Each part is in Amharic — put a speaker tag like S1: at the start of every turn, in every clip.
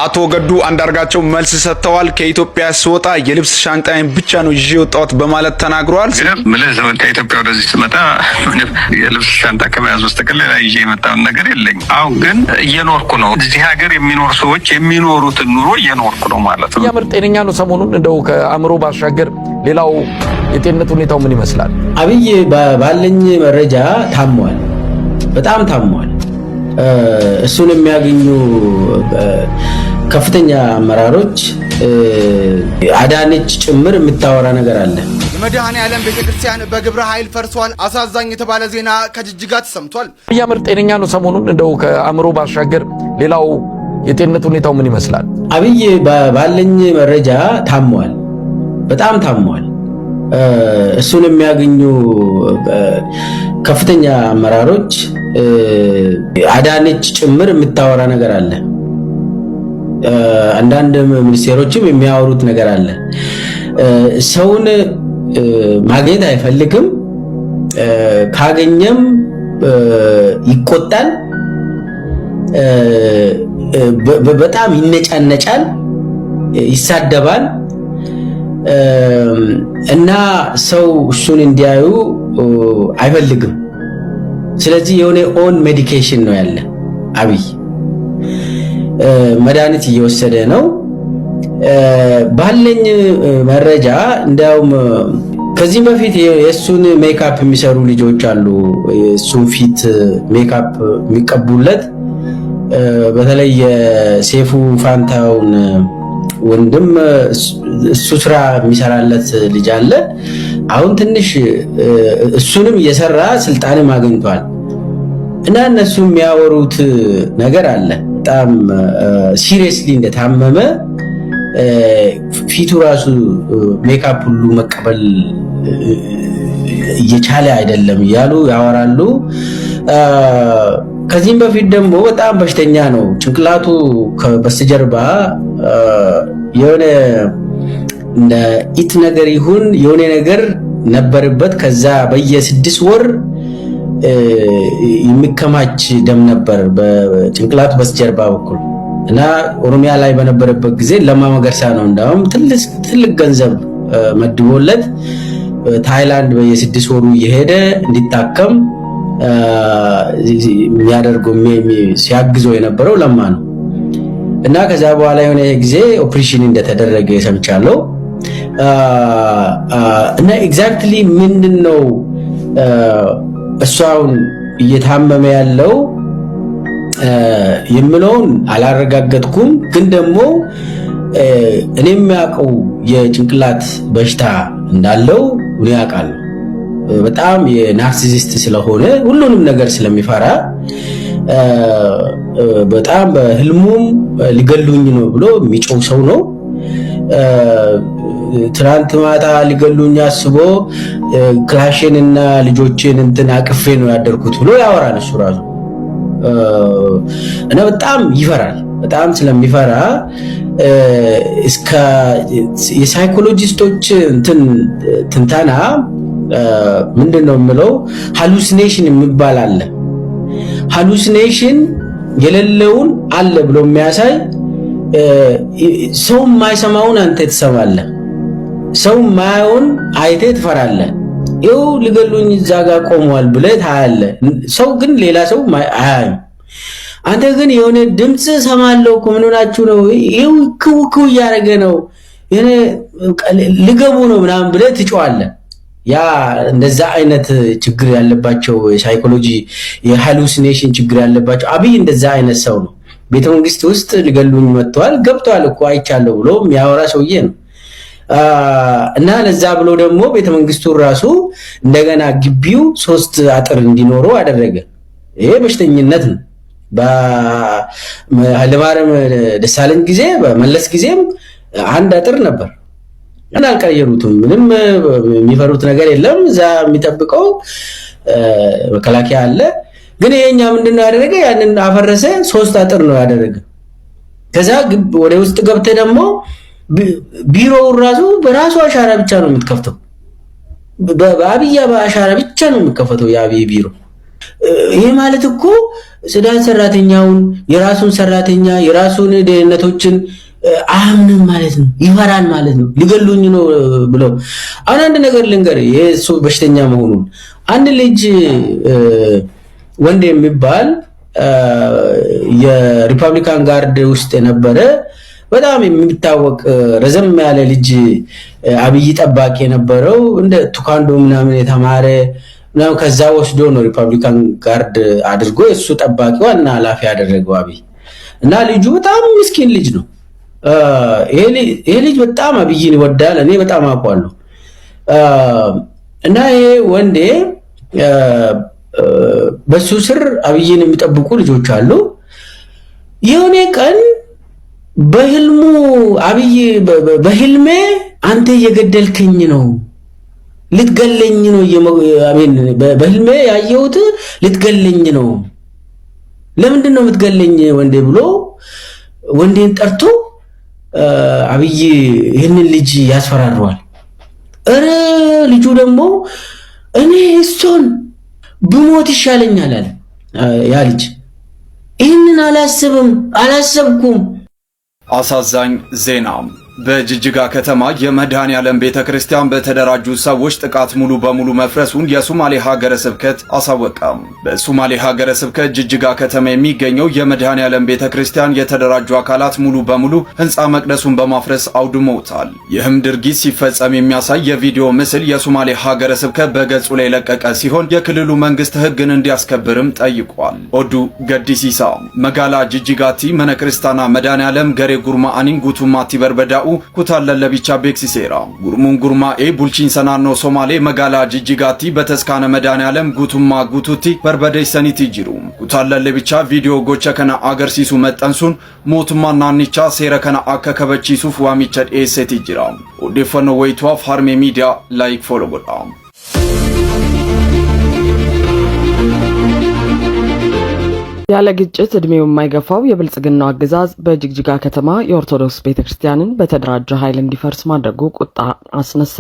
S1: አቶ ገዱ አንዳርጋቸው መልስ ሰጥተዋል። ከኢትዮጵያ ስወጣ የልብስ ሻንጣዬን ብቻ ነው ይዤ ወጣሁት በማለት ተናግረዋል።
S2: ምልህ ዘመን ከኢትዮጵያ ወደዚህ ስመጣ የልብስ ሻንጣ ከመያዝ በስተቀር ሌላ ይዤ የመጣውን ነገር የለኝም። አሁን ግን እየኖርኩ ነው። እዚህ ሀገር የሚኖር ሰዎች የሚኖሩትን ኑሮ እየኖርኩ ነው ማለት ነው።
S3: ያምር ጤነኛ ነው። ሰሞኑን እንደው ከአእምሮ ባሻገር ሌላው የጤንነት ሁኔታው ምን ይመስላል?
S4: አብይ ባለኝ መረጃ ታሟል፣ በጣም ታሟል። እሱን የሚያገኙ ከፍተኛ አመራሮች አዳነች ጭምር የምታወራ ነገር አለ።
S5: የመድኃኔዓለም ቤተክርስቲያን በግብረ ኃይል ፈርሷል። አሳዛኝ የተባለ ዜና ከጅጅጋ ተሰምቷል።
S3: ያምር ጤነኛ ነው። ሰሞኑን እንደው ከአእምሮ ባሻገር ሌላው የጤንነት ሁኔታው ምን ይመስላል?
S4: አብይ ባለኝ መረጃ ታሟል፣ በጣም ታሟል። እሱን የሚያገኙ ከፍተኛ አመራሮች አዳነች ጭምር የምታወራ ነገር አለ። አንዳንድ ሚኒስቴሮችም የሚያወሩት ነገር አለ። ሰውን ማግኘት አይፈልግም፣ ካገኘም ይቆጣል፣ በጣም ይነጫነጫል፣ ይሳደባል እና ሰው እሱን እንዲያዩ አይፈልግም። ስለዚህ የሆነ ኦን ሜዲኬሽን ነው ያለ። አብይ መድኃኒት እየወሰደ ነው ባለኝ መረጃ። እንዲያውም ከዚህ በፊት የእሱን ሜካፕ የሚሰሩ ልጆች አሉ፣ የእሱን ፊት ሜካፕ የሚቀቡለት። በተለይ የሴፉ ፋንታውን ወንድም እሱ ስራ የሚሰራለት ልጅ አለ። አሁን ትንሽ እሱንም እየሰራ ስልጣንም አግኝቷል እና እነሱ የሚያወሩት ነገር አለ። በጣም ሲሪየስሊ እንደታመመ ፊቱ ራሱ ሜካፕ ሁሉ መቀበል እየቻለ አይደለም እያሉ ያወራሉ። ከዚህም በፊት ደግሞ በጣም በሽተኛ ነው። ጭንቅላቱ በስተጀርባ የሆነ እንደ ኢት ነገር ይሁን የሆነ ነገር ነበርበት። ከዛ በየ6 ወር የሚከማች ደም ነበር በጭንቅላቱ በስተጀርባ በኩል እና ኦሮሚያ ላይ በነበረበት ጊዜ ለማ መገርሳ ነው እንዳውም ትልቅ ገንዘብ መድቦለት ታይላንድ በየ6 ወሩ እየሄደ እንዲታከም የሚያደርገው ሲያግዘው የነበረው ለማ ነው እና ከዛ በኋላ የሆነ ጊዜ ኦፕሬሽን እንደተደረገ ሰምቻለሁ። እና ኤግዛክትሊ ምንድነው እሷውን እየታመመ ያለው የምለውን አላረጋገጥኩም። ግን ደግሞ እኔ የሚያውቀው የጭንቅላት በሽታ እንዳለው እኔ ያውቃለሁ። በጣም የናርሲሲስት ስለሆነ ሁሉንም ነገር ስለሚፈራ በጣም በህልሙም ሊገሉኝ ነው ብሎ የሚጮው ሰው ነው። ትናንት ማታ ሊገሉኝ አስቦ ክላሽን እና ልጆችን እንትን አቅፌ ነው ያደርኩት ብሎ ያወራል እሱ ራሱ እና በጣም ይፈራል። በጣም ስለሚፈራ እስከ የሳይኮሎጂስቶች ትንተና ምንድነው የምለው ሃሉሲኔሽን የሚባል አለ። ሃሉሲኔሽን የሌለውን አለ ብሎ የሚያሳይ ሰው የማይሰማውን አንተ ትሰማለህ፣ ሰው የማያውን አይቴ ትፈራለህ። ይኸው ሊገሉኝ እዛ ጋር ቆመዋል ብለህ ታያለህ። ሰው ግን ሌላ ሰው አያይም። አንተ ግን የሆነ ድምፅ ሰማለው እኮ ምን ሆናችሁ ነው? ይኸው ክው እያደረገ ነው ሊገቡ ነው ምናምን ብለህ ትጮዋለህ። ያ እንደዛ አይነት ችግር ያለባቸው የሳይኮሎጂ የሃሉሲኔሽን ችግር ያለባቸው አብይ እንደዛ አይነት ሰው ነው። ቤተመንግስት ውስጥ ሊገሉኝ መጥተዋል ገብተዋል እኮ አይቻለሁ ብሎ የሚያወራ ሰውዬ ነው። እና ለዛ ብሎ ደግሞ ቤተመንግስቱ ራሱ እንደገና ግቢው 3 አጥር እንዲኖረው አደረገ። ይሄ በሽተኝነት ነው። በኃይለማርያም ደሳለኝ ጊዜ በመለስ ጊዜም 1 አጥር ነበር እና አልቀየሩትም። ምንም የሚፈሩት ነገር የለም። እዛ የሚጠብቀው መከላከያ አለ። ግን ይሄኛ ምንድነው ያደረገ? ያንን አፈረሰ። 3 አጥር ነው ያደረገ። ከዛ ወደ ውስጥ ገብተ ደግሞ ቢሮው ራሱ በራሱ አሻራ ብቻ ነው የምትከፍተው። በአብይ አሻራ ብቻ ነው የሚከፈተው የአብይ ቢሮ። ይሄ ማለት እኮ ጽዳት ሰራተኛውን የራሱን ሰራተኛ የራሱን ደህንነቶችን አያምንም ማለት ነው፣ ይፈራል ማለት ነው። ሊገሉኝ ነው ብለው አንድ ነገር ልንገር የሱ በሽተኛ መሆኑን አንድ ልጅ ወንድ የሚባል የሪፐብሊካን ጋርድ ውስጥ የነበረ በጣም የሚታወቅ ረዘም ያለ ልጅ አብይ ጠባቂ የነበረው እንደ ቱካንዶ ምናምን የተማረ ምናምን ከዛ ወስዶ ነው ሪፐብሊካን ጋርድ አድርጎ እሱ ጠባቂ ዋና ኃላፊ ያደረገው አብይ እና ልጁ በጣም ምስኪን ልጅ ነው። ይሄ ልጅ በጣም አብይን ይወዳል። እኔ በጣም አውቀዋለሁ። እና ይሄ ወንዴ በሱ ስር አብይን የሚጠብቁ ልጆች አሉ። የሆነ ቀን በህልሙ አብይ በህልሜ አንተ እየገደልከኝ ነው ልትገለኝ ነው አሜን በህልሜ ያየሁት ልትገለኝ ነው ለምንድን ነው የምትገለኝ ወንዴ ብሎ ወንዴን ጠርቶ አብይ ይሄንን ልጅ ያስፈራራዋል። እረ ልጁ ደግሞ እኔ እሱን ብሞት ይሻለኛል አለ። ያ ልጅ ይሄንን አላሰብኩም።
S1: አሳዛኝ ዜና በጅጅጋ ከተማ የመድኃኔዓለም ቤተክርስቲያን በተደራጁ ሰዎች ጥቃት ሙሉ በሙሉ መፍረሱን የሶማሌ ሀገረ ስብከት አሳወቀ። በሶማሌ ሀገረ ስብከት ጅጅጋ ከተማ የሚገኘው የመድኃኔዓለም ቤተክርስቲያን የተደራጁ አካላት ሙሉ በሙሉ ህንፃ መቅደሱን በማፍረስ አውድመውታል። ይህም ድርጊት ሲፈጸም የሚያሳይ የቪዲዮ ምስል የሶማሌ ሀገረ ስብከት በገጹ ላይ የለቀቀ ሲሆን የክልሉ መንግስት ህግን እንዲያስከብርም ጠይቋል። ኦዱ ገዲሲሳ መጋላ ጅጅጋቲ መነክርስታና መድኃኔዓለም ገሬ ጉርማአኒን ጉቱማቲ በርበዳኡ ኩታለለ ቢቻ ቤክሲሴራ ጉርሙን ጉርማኤ ቡልቺንሰናኖ ሶማሌ መጋላ ጅጅጋቲ በተስካነ መድኃኔዓለም ጉቱማ ጉቱቲ በርበደይ ሰኒቲ ጅሩ ኩታለለ ቢቻ ቪዲዮ ጎቸ ከነ አገርሲሱ መጠንሱን ሞቱማ ናኒቻ ሴረ ከነ አከከበቺሱፍ ዋሚቸ ኤሴቲ ጅራ ኦዴፈኖ ወይቷ ፋርሜ ሚዲያ ላይክ ፎሎ ጎዳ
S6: ያለ ግጭት እድሜው የማይገፋው የብልጽግናው አገዛዝ በጅግጅጋ ከተማ የኦርቶዶክስ ቤተክርስቲያንን በተደራጀ ኃይል እንዲፈርስ ማድረጉ ቁጣ አስነሳ።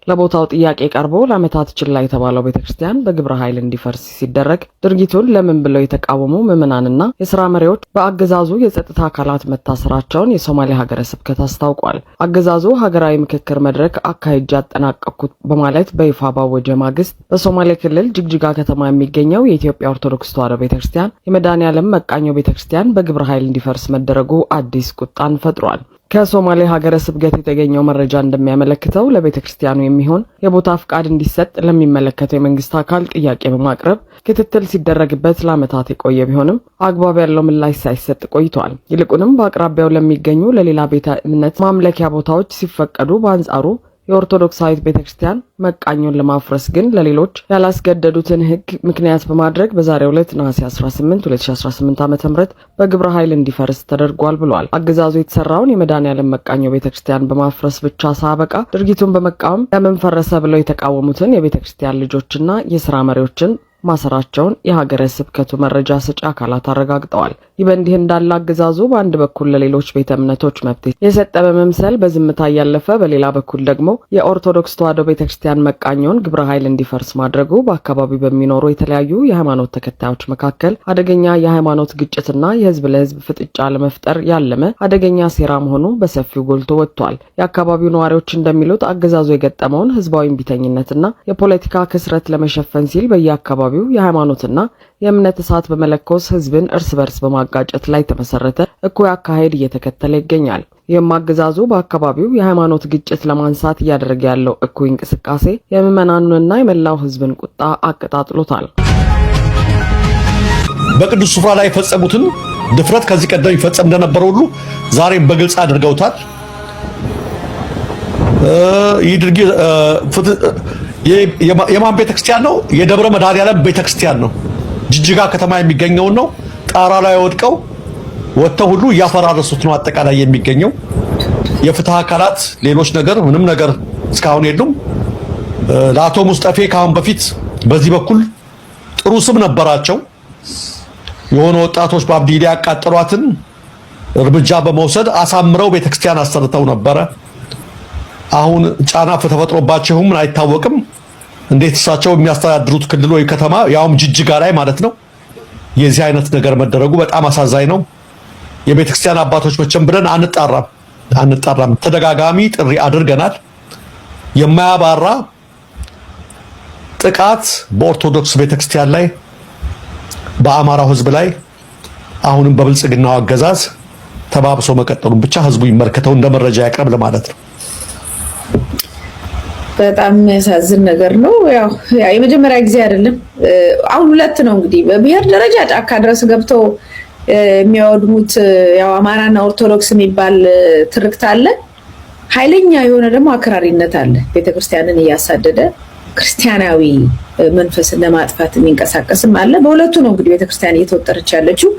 S6: ለቦታው ጥያቄ ቀርቦ ለዓመታት ችላ የተባለው ቤተክርስቲያን በግብረ ኃይል እንዲፈርስ ሲደረግ ድርጊቱን ለምን ብለው የተቃወሙ ምዕመናንና የሥራ መሪዎች በአገዛዙ የጸጥታ አካላት መታሰራቸውን የሶማሌ ሀገረ ስብከት አስታውቋል። አገዛዙ ሀገራዊ ምክክር መድረክ አካሂጄ አጠናቀቅኩት በማለት በይፋ ባወጀ ማግስት በሶማሌ ክልል ጅግጅጋ ከተማ የሚገኘው የኢትዮጵያ ኦርቶዶክስ ተዋሕዶ ቤተክርስቲያን የመድኃኔዓለም መቃኞ ቤተክርስቲያን በግብረ ኃይል እንዲፈርስ መደረጉ አዲስ ቁጣን ፈጥሯል። ከሶማሌ ሀገረ ስብከት የተገኘው መረጃ እንደሚያመለክተው ለቤተክርስቲያኑ የሚሆን የቦታ ፍቃድ እንዲሰጥ ለሚመለከተው የመንግስት አካል ጥያቄ በማቅረብ ክትትል ሲደረግበት ለዓመታት የቆየ ቢሆንም አግባብ ያለው ምላሽ ሳይሰጥ ቆይቷል። ይልቁንም በአቅራቢያው ለሚገኙ ለሌላ ቤተ እምነት ማምለኪያ ቦታዎች ሲፈቀዱ በአንጻሩ የኦርቶዶክሳዊት ቤተክርስቲያን መቃኞን ለማፍረስ ግን ለሌሎች ያላስገደዱትን ህግ ምክንያት በማድረግ በዛሬው ዕለት ነሐሴ 18 2018 ዓ.ም በግብረ ኃይል እንዲፈርስ ተደርጓል ብሏል። አገዛዙ የተሰራውን የመድኃኔዓለም መቃኞ ቤተክርስቲያን በማፍረስ ብቻ ሳበቃ ድርጊቱን በመቃወም ለምን ፈረሰ ብለው የተቃወሙትን የቤተክርስቲያን ልጆችና የሥራ መሪዎችን ማሰራቸውን የሀገረ ስብከቱ መረጃ ሰጪ አካላት አረጋግጠዋል። ይህ በእንዲህ እንዳለ አገዛዙ በአንድ በኩል ለሌሎች ቤተ እምነቶች መብት የሰጠ በመምሰል በዝምታ ያለፈ፣ በሌላ በኩል ደግሞ የኦርቶዶክስ ተዋሕዶ ቤተክርስቲያን መቃኞን ግብረ ኃይል እንዲፈርስ ማድረጉ በአካባቢው በሚኖሩ የተለያዩ የሃይማኖት ተከታዮች መካከል አደገኛ የሃይማኖት ግጭትና የህዝብ ለህዝብ ፍጥጫ ለመፍጠር ያለመ አደገኛ ሴራ መሆኑ በሰፊው ጎልቶ ወጥቷል። የአካባቢው ነዋሪዎች እንደሚሉት አገዛዙ የገጠመውን ህዝባዊ እምቢተኝነትና የፖለቲካ ክስረት ለመሸፈን ሲል በየአካባቢው የሃይማኖትና የእምነት እሳት በመለኮስ ህዝብን እርስ በርስ በማጋጨት ላይ ተመሰረተ እኩይ አካሄድ እየተከተለ ይገኛል። ይህም አገዛዙ በአካባቢው የሃይማኖት ግጭት ለማንሳት እያደረገ ያለው እኩይ እንቅስቃሴ የምዕመናኑንና የመላው ህዝብን ቁጣ አቀጣጥሎታል።
S7: በቅዱስ ስፍራ ላይ የፈጸሙትን ድፍረት ከዚህ ቀደም ይፈጸም እንደነበረ ሁሉ ዛሬም በግልጽ አድርገውታል። ይህ ድርጊት የማን ቤተክርስቲያን ነው? የደብረ መድኃኔዓለም ቤተክርስቲያን ነው። ጅጅጋ ከተማ የሚገኘውን ነው። ጣራ ላይ ወድቀው ወጥተው ሁሉ እያፈራረሱት ነው። አጠቃላይ የሚገኘው የፍትህ አካላት ሌሎች ነገር ምንም ነገር እስካሁን የሉም። ለአቶ ሙስጠፌ ካሁን በፊት በዚህ በኩል ጥሩ ስም ነበራቸው። የሆነ ወጣቶች በአብዲላ ያቃጠሏትን እርምጃ በመውሰድ አሳምረው ቤተክርስቲያን አሰርተው ነበረ። አሁን ጫና ተፈጥሮባቸውም አይታወቅም። እንዴት እሳቸው የሚያስተዳድሩት ክልል ወይ ከተማ ያውም ጅጅጋ ላይ ማለት ነው የዚህ አይነት ነገር መደረጉ በጣም አሳዛኝ ነው። የቤተክርስቲያን አባቶች መቼም ብለን አንጣራም። ተደጋጋሚ ጥሪ አድርገናል። የማያባራ ጥቃት በኦርቶዶክስ ቤተክርስቲያን ላይ በአማራው ህዝብ ላይ አሁንም በብልጽግናው አገዛዝ ተባብሶ መቀጠሉን ብቻ ህዝቡ ይመልከተው እንደ መረጃ ያቀርብ ለማለት ነው።
S8: በጣም የሚያሳዝን ነገር ነው። ያው የመጀመሪያ ጊዜ አይደለም። አሁን ሁለት ነው እንግዲህ በብሔር ደረጃ ጫካ ድረስ ገብተው የሚያወድሙት ያው አማራና ኦርቶዶክስ የሚባል ትርክት አለ። ኃይለኛ የሆነ ደግሞ አክራሪነት አለ። ቤተክርስቲያንን እያሳደደ ክርስቲያናዊ መንፈስን ለማጥፋት የሚንቀሳቀስም አለ። በሁለቱ ነው እንግዲህ ቤተክርስቲያን እየተወጠረች ያለችው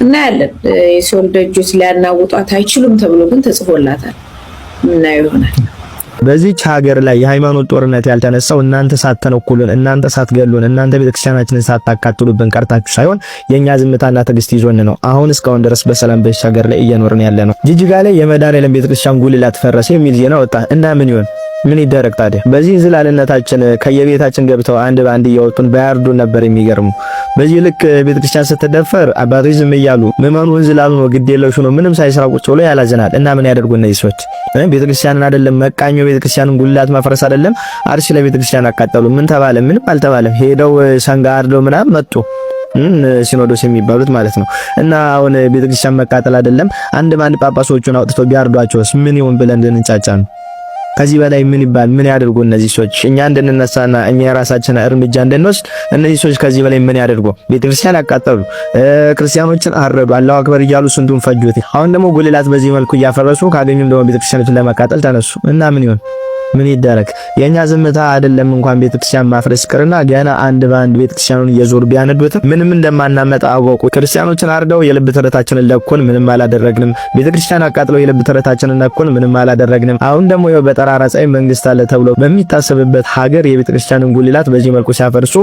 S8: እና ያለን የሲኦል ደጆች ሊያናውጧት አይችሉም ተብሎ ግን ተጽፎላታል እና ይሆናል።
S9: በዚህች ሀገር ላይ የሃይማኖት ጦርነት ያልተነሳው እናንተ ሳትተነኩሉን፣ እናንተ ሳትገሉን፣ እናንተ ቤተክርስቲያናችንን ሳታቃጥሉብን ቀርታችሁ ሳይሆን የኛ ዝምታና ትዕግስት ይዞን ነው አሁን እስካሁን ድረስ በሰላም በዚህ ሀገር ላይ እየኖርን ያለ ነው። ጅጅጋ ላይ የመድኃኔዓለም ቤተክርስቲያን ጉልላት ፈረሰ የሚል ዜና ወጣ እና ምን ይሆን? ምን ይደረግ ታዲያ? በዚህ ዝላልነታችን ከየቤታችን ገብተው አንድ ባንድ እያወጡን ባያርዱ ነበር የሚገርሙ። በዚህ ልክ ቤተክርስቲያን ስትደፈር አባቶች ዝም እያሉ ምዕመኑ እንዝላሉ ነው ግድ የለሹ ነው ምንም ሳይሰራ ቁጭ ብሎ ያላዘናል። እና ምን ያደርጉ እነዚህ ሰዎች? ቤተክርስቲያንን አይደለም መቃኞ ቤተክርስቲያንን ጉልላት ማፍረስ አይደለም አርሲ ለቤተክርስቲያን አቃጠሉ። ምን ተባለ? ምንም አልተባለም። ሄደው ሰንጋ አርደው ምናምን መጡ። ሲኖዶስ የሚባሉት ማለት ነው። እና አሁን ቤተክርስቲያን መቃጠል አይደለም አንድ ባንድ ጳጳሶቹን አውጥተው ቢያርዷቸውስ ምን ይሆን ብለን እንድንጫጫ ነው? ከዚህ በላይ ምን ይባል? ምን ያደርጉ እነዚህ ሰዎች? እኛ እንድንነሳና እኛ የራሳችን እርምጃ እንድንወስድ እነዚህ ሰዎች ከዚህ በላይ ምን ያደርጉ? ቤተክርስቲያን አቃጠሉ፣ ክርስቲያኖችን አረዱ፣ አላሁ አክበር እያሉ ስንቱን ፈጁት። አሁን ደግሞ ጉልላት በዚህ መልኩ እያፈረሱ ካገኙም ደግሞ ቤተክርስቲያኖችን ለመቃጠል ተነሱ እና ምን ይሆን? ምን ይደረግ? የኛ ዝምታ አይደለም እንኳን ቤተክርስቲያን ማፍረስ ቅርና ገና አንድ ባንድ ቤተክርስቲያኑን እየዞር ቢያነዱት ምንም እንደማናመጣ አወቁ። ክርስቲያኖችን አርደው የልብ ተረታችንን ለኩን፣ ምንም አላደረግንም። ቤተክርስቲያን አቃጥለው የልብ ተረታችንን ለኩን፣ ምንም አላደረግንም። አሁን ደግሞ ይኸው በጠራራ ፀሐይ መንግስት አለ ተብሎ በሚታሰብበት ሀገር የቤተክርስቲያንን ጉልላት በዚህ መልኩ ሲያፈርሱ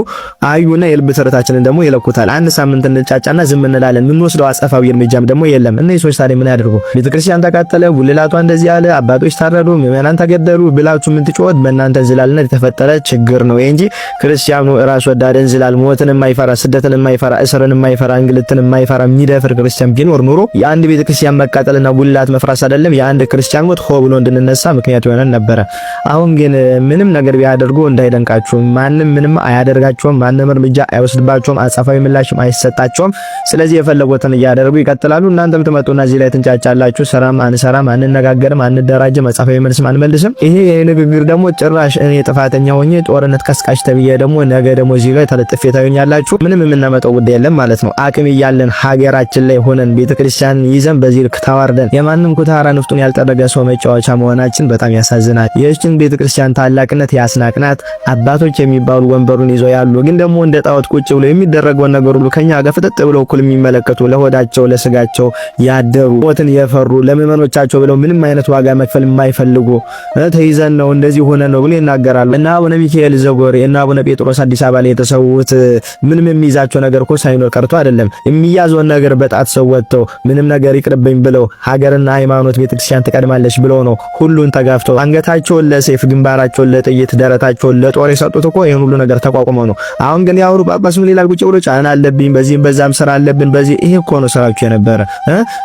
S9: አዩና የልብ ተረታችንን ደግሞ ይለኩታል። አንድ ሳምንት እንጫጫና ዝም እንላለን። ምን ወስደው አጸፋዊ እርምጃም ደግሞ የለም። እነዚህ ሰዎች ታዲያ ምን ያደርጉ? ቤተክርስቲያን ተቃጠለ፣ ጉልላቷ እንደዚህ አለ፣ አባቶች ታረዱ፣ ምዕመናን ተገደሉ ብላ ምን ትጮት? በእናንተ ዝላልነት የተፈጠረ ችግር ነው እንጂ ክርስቲያኑ ራስ ወዳድን ዝላል ሞትን የማይፈራ ስደትን የማይፈራ እስርን የማይፈራ እንግልትን የማይፈራ የሚደፍር ክርስቲያን ቢኖር ኑሮ የአንድ ቤተክርስቲያን መቃጠልና ጉልላት መፍራስ አይደለም የአንድ ክርስቲያን ሞት ሆ ብሎ እንድንነሳ ምክንያት ይሆነን ነበረ። አሁን ግን ምንም ነገር ቢያደርጉ እንዳይደንቃችሁ፣ ማንም ምንም አያደርጋቸውም፣ ማንም እርምጃ አይወስድባቸውም፣ አጻፋዊ ምላሽም አይሰጣቸውም። ስለዚህ የፈለጉትን እያደረጉ ይቀጥላሉ። እናንተም ትመጡና እዚህ ላይ ትንጫጫላችሁ። ሰራም አንሰራም፣ አንነጋገርም፣ አንደራጅም፣ አጻፋዊ መልስም አንመልስም። ይሄ ንግግር ደግሞ ጭራሽ እኔ ጥፋተኛ ሆኜ ጦርነት ቀስቃሽ ተብዬ ደግሞ ነገ ደግሞ እዚህ ላይ ተለጥፌ ታዩኛላችሁ። ምንም የምናመጣው ጉዳይ የለም ማለት ነው። አቅም እያለን ሀገራችን ላይ ሆነን ቤተክርስቲያን ይዘን በዚህ ልክ ተዋርደን የማንም ኩታራ ንፍጡን ያልጠረገ ሰው መጫወቻ መሆናችን በጣም ያሳዝናል። ይህችን ቤተክርስቲያን ታላቅነት ያስናቅናት አባቶች የሚባሉ ወንበሩን ይዘው ያሉ ግን ደግሞ እንደ ጣዖት ቁጭ ብሎ የሚደረገውን ነገር ሁሉ ከኛ ጋር ፍጥጥ ብለው እኩል የሚመለከቱ ለሆዳቸው ለስጋቸው ያደሩ ሞትን የፈሩ ለምዕመኖቻቸው ብለው ምንም አይነት ዋጋ መክፈል የማይፈልጉ ተይዘን ነው እንደዚህ ሆነ ነው ብሎ ይናገራሉ። እና አቡነ ሚካኤል ዘጎሬ እና አቡነ ጴጥሮስ አዲስ አበባ ላይ የተሰዉት ምንም የሚይዛቸው ነገር እኮ ሳይኖር ቀርቶ አይደለም። የሚያዘውን ነገር በጣት ሰው ወጥተው ምንም ነገር ይቅርብኝ ብለው ሀገርና ሃይማኖት ቤተክርስቲያን ትቀድማለች ብለው ነው ሁሉን ተጋፍተው አንገታቸውን ለሰይፍ ግንባራቸውን ለጥይት ደረታቸውን ለጦር የሰጡት እኮ ይሄን ሁሉ ነገር ተቋቁመው ነው። አሁን ግን ያወሩ ጳጳስ ምን ይላል? ቁጭ ብሎ ጫና አለብኝ በዚህም በዛም ስራ አለብን በዚህ ይሄ እኮ ነው ስራችሁ የነበረ።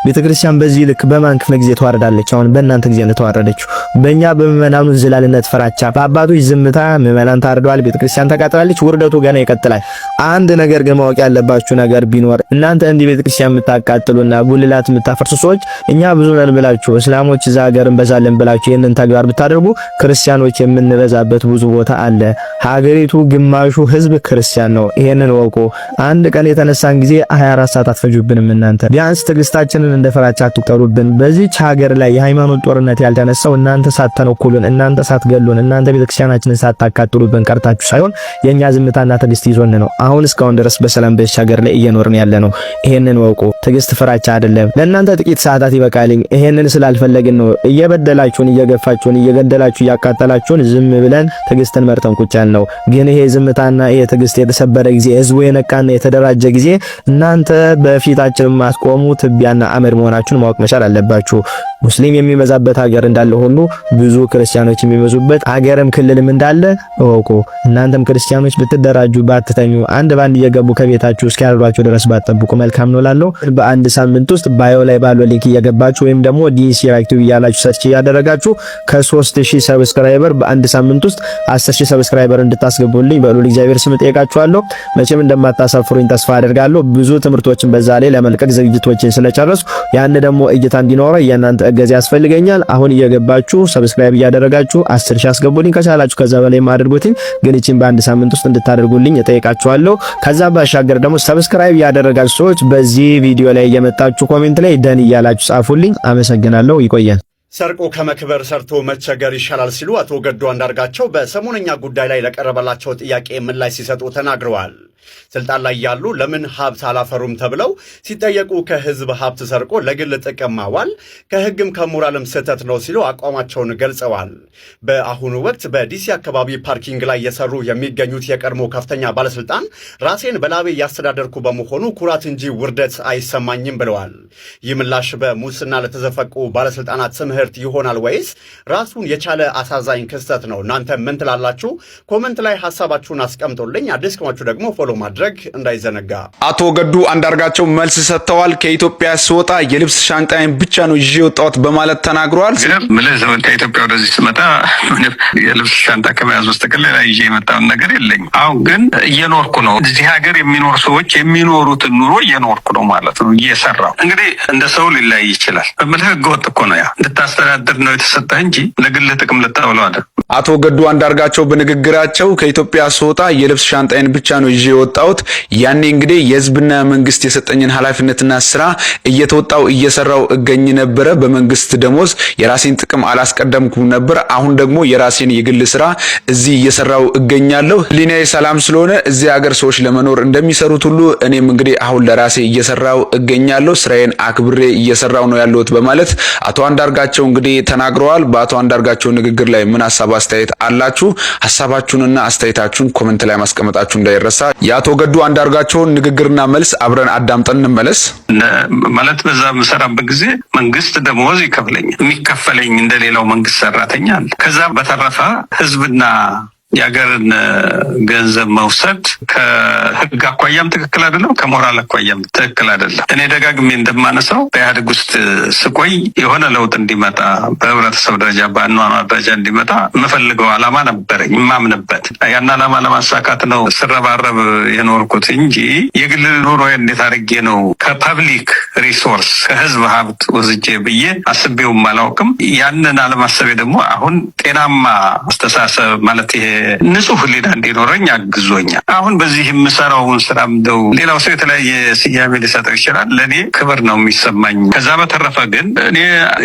S9: ቤተክርስቲያን በዚህ ልክ በማን ክፍለ ጊዜ ተዋረዳለች? አሁን በእናንተ ጊዜ ነው ተዋረደችው። በእኛ በምዕመናኑ ዝላልነት ፍራቻ በአባቶች ዝምታ ምዕመናን ታርደዋል፣ ቤተክርስቲያን ተቃጥላለች፣ ውርደቱ ገና ይቀጥላል። አንድ ነገር ግን ማወቅ ያለባችሁ ነገር ቢኖር እናንተ እንዲህ ቤተክርስቲያን የምታቃጥሉና ጉልላት የምታፈርሱ ሰዎች እኛ ብዙ ነን ብላችሁ እስላሞች እዛ ሀገር እንበዛለን ብላችሁ ይሄንን ተግባር ብታደርጉ ክርስቲያኖች የምንበዛበት ብዙ ቦታ አለ። ሀገሪቱ ግማሹ ህዝብ ክርስቲያን ነው። ይሄንን ወቁ። አንድ ቀን የተነሳን ጊዜ 24 ሰዓት አትፈጁብንም። እናንተ ቢያንስ ትዕግስታችንን እንደ ፍራቻ አትቁጠሩብን። በዚህች ሀገር ላይ የሃይማኖት ጦርነት ያልተነሳው እናንተ ሳትተነኩሉን፣ እናንተ ሳትገሉን፣ እናንተ ቤተክርስቲያናችንን ሳታቃጥሉብን ቀርታችሁ ሳይሆን የኛ ዝምታና ትዕግስት ይዞን ነው አሁን እስካሁን ድረስ በሰላም በዚህ ሀገር ላይ እየኖርን ያለ ነው። ይሄንን ወቁ። ትዕግስት ፍራቻ አይደለም። ለእናንተ ጥቂት ሰዓታት ይበቃልኝ። ይሄንን ስላልፈለግን ነው እየበደላችሁን፣ እየገፋችሁን፣ እየገደላችሁ፣ እያቃጠላችሁን ዝም ብለን ትዕግስትን መርጠን ቁጭ ያልነው። ግን ይሄ ዝምታና ይሄ ትዕግስት የተሰበረ ጊዜ ህዝቡ የነቃና የተደራጀ ጊዜ እናንተ በፊታችን ማስቆሙ ትቢያና አመድ መሆናችሁን ማወቅ መቻል አለባችሁ። ሙስሊም የሚበዛበት ሀገር እንዳለ ሁሉ ብዙ ክርስቲያኖች የሚበዙበት ሀገርም ክልልም እንዳለ እወቁ። እናንተም ክርስቲያኖች ብትደራጁ ባትተኙ አንድ ባንድ እየገቡ ከቤታችሁ እስኪያድሯችሁ ድረስ ባትጠብቁ መልካም ነው ላለው። በአንድ ሳምንት ውስጥ ባዮ ላይ ባለው ሊንክ እየገባችሁ ወይም ደግሞ ዲሲ አክቲቭ እያላችሁ ሰርች እያደረጋችሁ ከ3000 ሰብስክራይበር በአንድ ሳምንት ውስጥ 10000 ሰብስክራይበር እንድታስገቡልኝ በሉል እግዚአብሔር ስም ጠይቃችኋለሁ። መቼም እንደማታሳፍሩኝ ተስፋ አደርጋለሁ። ብዙ ትምህርቶችን በዛ ላይ ለመልቀቅ ዝግጅቶችን ስለጨረሱ ያን ደግሞ እይታ እንዲኖረው የእናንተ እገዛ ያስፈልገኛል። አሁን እየገባችሁ ሰብስክራይብ እያደረጋችሁ 10000 አስገቡልኝ። ከቻላችሁ ከዛ በላይ ማድርጉትኝ፣ ግን እቺን በአንድ ሳምንት ውስጥ እንድታደርጉልኝ እጠይቃችኋለሁ። ከዛ ባሻገር ደግሞ ሰብስክራይብ ያደረጋችሁ ሰዎች በዚህ ቪዲዮ ላይ እየመጣችሁ ኮሜንት ላይ ደን እያላችሁ ጻፉልኝ። አመሰግናለሁ። ይቆየን።
S1: ሰርቆ ከመክበር ሰርቶ መቸገር ይሻላል ሲሉ አቶ ገዱ አንዳርጋቸው በሰሞነኛ ጉዳይ ላይ ለቀረበላቸው ጥያቄ ምላሽ ሲሰጡ ተናግረዋል። ስልጣን ላይ ያሉ ለምን ሀብት አላፈሩም ተብለው ሲጠየቁ ከህዝብ ሀብት ሰርቆ ለግል ጥቅም ማዋል ከህግም ከሞራልም ስህተት ነው ሲሉ አቋማቸውን ገልጸዋል። በአሁኑ ወቅት በዲሲ አካባቢ ፓርኪንግ ላይ የሰሩ የሚገኙት የቀድሞ ከፍተኛ ባለስልጣን ራሴን በላቤ ያስተዳደርኩ በመሆኑ ኩራት እንጂ ውርደት አይሰማኝም ብለዋል። ይህ ምላሽ በሙስና ለተዘፈቁ ባለስልጣናት ትምህርት ይሆናል ወይስ ራሱን የቻለ አሳዛኝ ክስተት ነው? እናንተ ምን ትላላችሁ? ኮመንት ላይ ሀሳባችሁን አስቀምጡልኝ። አዲስ ከሆናችሁ ደግሞ ፎሎ ማድረግ እንዳይዘነጋ። አቶ ገዱ አንዳርጋቸው መልስ ሰጥተዋል። ከኢትዮጵያ ስወጣ የልብስ ሻንጣዬን ብቻ ነው ይዤ የወጣሁት በማለት ተናግረዋል።
S2: ከኢትዮጵያ ወደዚህ ስመጣ የልብስ ሻንጣ ከመያዝ በስተቀር ሌላ ይዤ የመጣውን ነገር የለኝም። አሁን ግን እየኖርኩ ነው። እዚህ ሀገር የሚኖሩ ሰዎች የሚኖሩትን ኑሮ እየኖርኩ ነው ማለት ነው፣ እየሰራው። እንግዲህ እንደ ሰው ሊለያይ ይችላል። በምልህ ህገወጥ እኮ ነው። ያ እንድታስተዳድር ነው የተሰጠህ እንጂ ለግልህ ጥቅም ልታውለው አይደል።
S1: አቶ ገዱ አንዳርጋቸው በንግግራቸው ከኢትዮጵያ ስወጣ የልብስ ሻንጣዬን ብቻ ነው ይዤ የወጣሁት። ያኔ እንግዲህ የህዝብና መንግስት የሰጠኝን ኃላፊነትና ስራ እየተወጣው እየሰራው እገኝ ነበረ። በመንግስት ደሞዝ የራሴን ጥቅም አላስቀደምኩም ነበር። አሁን ደግሞ የራሴን የግል ስራ እዚህ እየሰራው እገኛለሁ። ህሊናዬ ሰላም ስለሆነ እዚህ ሀገር ሰዎች ለመኖር እንደሚሰሩት ሁሉ እኔም እንግዲህ አሁን ለራሴ እየሰራው እገኛለሁ። ስራዬን አክብሬ እየሰራው ነው ያለሁት በማለት አቶ አንዳርጋቸው እንግዲህ ተናግረዋል። በአቶ አንዳርጋቸው ንግግር ላይ ምን ሀሳብ አስተያየት አላችሁ? ሀሳባችሁንና አስተያየታችሁን ኮሜንት ላይ ማስቀመጣችሁ እንዳይረሳ። የአቶ ገዱ አንዳርጋቸውን ንግግርና መልስ አብረን አዳምጠን እንመለስ።
S2: ማለት በዛ የምሰራበት ጊዜ መንግስት ደሞዝ ይከፍለኛል። የሚከፈለኝ እንደሌላው መንግስት ሰራተኛ አለ። ከዛ በተረፈ ህዝብና የሀገርን ገንዘብ መውሰድ ከህግ አኳያም ትክክል አይደለም፣ ከሞራል አኳያም ትክክል አይደለም። እኔ ደጋግሜ እንደማነሳው በኢህአዴግ ውስጥ ስቆይ የሆነ ለውጥ እንዲመጣ በህብረተሰብ ደረጃ በአኗኗር ደረጃ እንዲመጣ የምፈልገው ዓላማ ነበረኝ፣ የማምንበት። ያን ዓላማ ለማሳካት ነው ስረባረብ የኖርኩት እንጂ የግል ኑሮ እንዴት አድርጌ ነው ከፐብሊክ ሪሶርስ ከህዝብ ሀብት ወስጄ ብዬ አስቤውም አላውቅም። ያንን አለማሰቤ ደግሞ አሁን ጤናማ አስተሳሰብ ማለት ይሄ ንጹህ ህሊና እንዲኖረኝ አግዞኛል። አሁን በዚህ የምሰራውን ስራ እንደው ሌላው ሰው የተለያየ ስያሜ ሊሰጠው ይችላል። ለእኔ ክብር ነው የሚሰማኝ። ከዛ በተረፈ ግን እኔ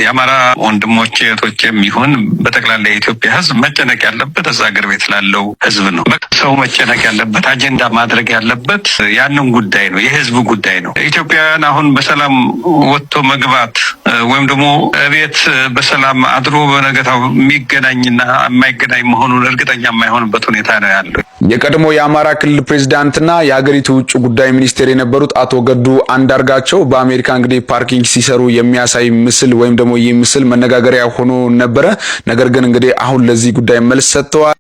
S2: የአማራ ወንድሞቼ እህቶቼም ይሁን በጠቅላላ የኢትዮጵያ ህዝብ መጨነቅ ያለበት እዛ ሀገር ቤት ላለው ህዝብ ነው። ሰው መጨነቅ ያለበት አጀንዳ ማድረግ ያለበት ያንን ጉዳይ ነው፣ የህዝብ ጉዳይ ነው። ኢትዮጵያውያን አሁን በሰላም ወጥቶ መግባት ወይም ደግሞ ቤት በሰላም አድሮ በነገታው የሚገናኝና የማይገናኝ መሆኑን እርግጠኛ የማይሆንበት ሁኔታ ነው ያለው።
S1: የቀድሞ የአማራ ክልል ፕሬዝዳንትና የሀገሪቱ ውጭ ጉዳይ ሚኒስቴር የነበሩት አቶ ገዱ አንዳርጋቸው በአሜሪካ እንግዲህ ፓርኪንግ ሲሰሩ የሚያሳይ ምስል ወይም ደግሞ ይህ ምስል መነጋገሪያ ሆኖ ነበረ። ነገር ግን እንግዲህ አሁን ለዚህ ጉዳይ መልስ ሰጥተዋል።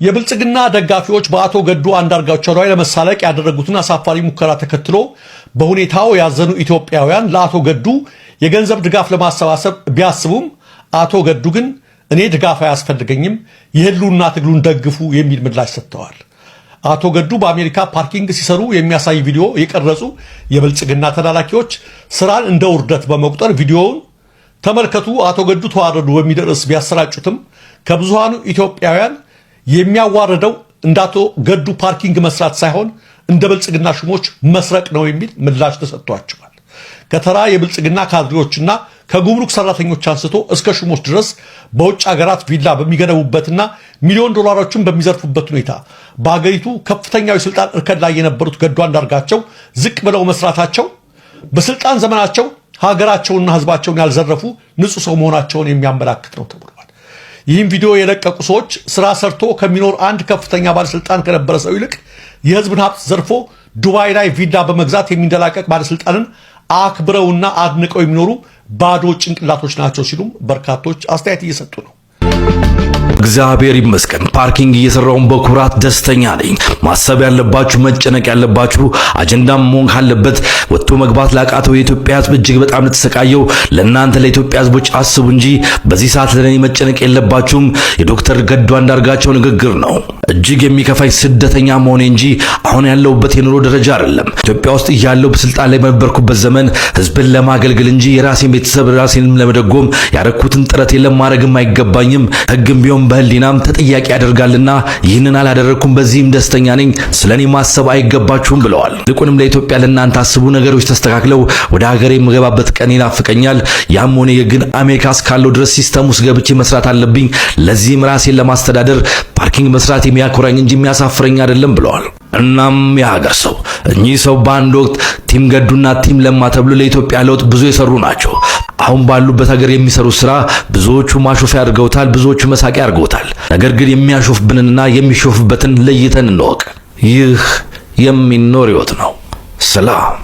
S7: የብልጽግና ደጋፊዎች በአቶ ገዱ አንዳርጋቸው ላይ ለመሳለቅ ያደረጉትን አሳፋሪ ሙከራ ተከትሎ በሁኔታው ያዘኑ ኢትዮጵያውያን ለአቶ ገዱ የገንዘብ ድጋፍ ለማሰባሰብ ቢያስቡም አቶ ገዱ ግን እኔ ድጋፍ አያስፈልገኝም፣ የህልውና ትግሉን ደግፉ የሚል ምላሽ ሰጥተዋል። አቶ ገዱ በአሜሪካ ፓርኪንግ ሲሰሩ የሚያሳይ ቪዲዮ የቀረጹ የብልጽግና ተላላኪዎች ስራን እንደ ውርደት በመቁጠር ቪዲዮውን ተመልከቱ፣ አቶ ገዱ ተዋረዱ በሚል ርዕስ ቢያሰራጩትም ከብዙሃኑ ኢትዮጵያውያን የሚያዋርደው እንደ አቶ ገዱ ፓርኪንግ መስራት ሳይሆን እንደ ብልጽግና ሹሞች መስረቅ ነው የሚል ምላሽ ተሰጥቷቸዋል። ከተራ የብልጽግና ካድሬዎችና ከጉምሩክ ሰራተኞች አንስቶ እስከ ሹሞች ድረስ በውጭ ሀገራት ቪላ በሚገነቡበትና ሚሊዮን ዶላሮችን በሚዘርፉበት ሁኔታ በአገሪቱ ከፍተኛው የስልጣን እርከን ላይ የነበሩት ገዱ አንዳርጋቸው ዝቅ ብለው መስራታቸው በስልጣን ዘመናቸው ሀገራቸውንና ህዝባቸውን ያልዘረፉ ንጹህ ሰው መሆናቸውን የሚያመላክት ነው ተብሏል። ይህም ቪዲዮ የለቀቁ ሰዎች ስራ ሰርቶ ከሚኖር አንድ ከፍተኛ ባለስልጣን ከነበረ ሰው ይልቅ የህዝብን ሀብት ዘርፎ ዱባይ ላይ ቪላ በመግዛት የሚንደላቀቅ ባለስልጣንን አክብረውና አድንቀው የሚኖሩ ባዶ ጭንቅላቶች ናቸው ሲሉም በርካቶች አስተያየት እየሰጡ ነው።
S3: እግዚአብሔር ይመስገን ፓርኪንግ እየሰራውን በኩራት ደስተኛ ነኝ። ማሰብ ያለባችሁ መጨነቅ ያለባችሁ አጀንዳም መሆን ካለበት ወጥቶ መግባት ላቃተው የኢትዮጵያ ሕዝብ እጅግ በጣም ለተሰቃየው ለእናንተ ለኢትዮጵያ ሕዝቦች አስቡ እንጂ በዚህ ሰዓት ለኔ መጨነቅ የለባችሁም የዶክተር ገዱ አንዳርጋቸው ንግግር ነው። እጅግ የሚከፋኝ ስደተኛ መሆኔ እንጂ አሁን ያለውበት የኑሮ ደረጃ አይደለም። ኢትዮጵያ ውስጥ እያለው በስልጣን ላይ በነበርኩበት ዘመን ሕዝብን ለማገልገል እንጂ የራሴን ቤተሰብ ራሴንም ለመደጎም ያረኩትን ጥረት የለም ማድረግም አይገባኝም። ሕግም ቢሆን በህሊናም ተጠያቂ ያደርጋልና ይህንን አላደረኩም። በዚህም ደስተኛ ነኝ። ስለኔ ማሰብ አይገባችሁም ብለዋል። ልቁንም ለኢትዮጵያ ለእናንተ አስቡ፣ ነገሮች ተስተካክለው ወደ ሀገሬ የምገባበት ቀን ይናፍቀኛል። ያም ሆነ ግን አሜሪካ እስካለው ድረስ ሲስተም ውስጥ ገብቼ መስራት አለብኝ። ለዚህም ራሴን ለማስተዳደር ፓርኪንግ መስራት የሚያኮራኝ እንጂ የሚያሳፍረኝ አይደለም ብለዋል። እናም የሀገር ሰው እኚህ ሰው በአንድ ወቅት ቲም ገዱና ቲም ለማ ተብሎ ለኢትዮጵያ ለውጥ ብዙ የሰሩ ናቸው። አሁን ባሉበት ሀገር የሚሰሩት ስራ ብዙዎቹ ማሾፊያ አድርገውታል፣ ብዙዎቹ መሳቂያ አድርገውታል። ነገር ግን የሚያሾፍብንና የሚሾፍበትን ለይተን እንወቅ። ይህ የሚኖር ህይወት ነው። ሰላም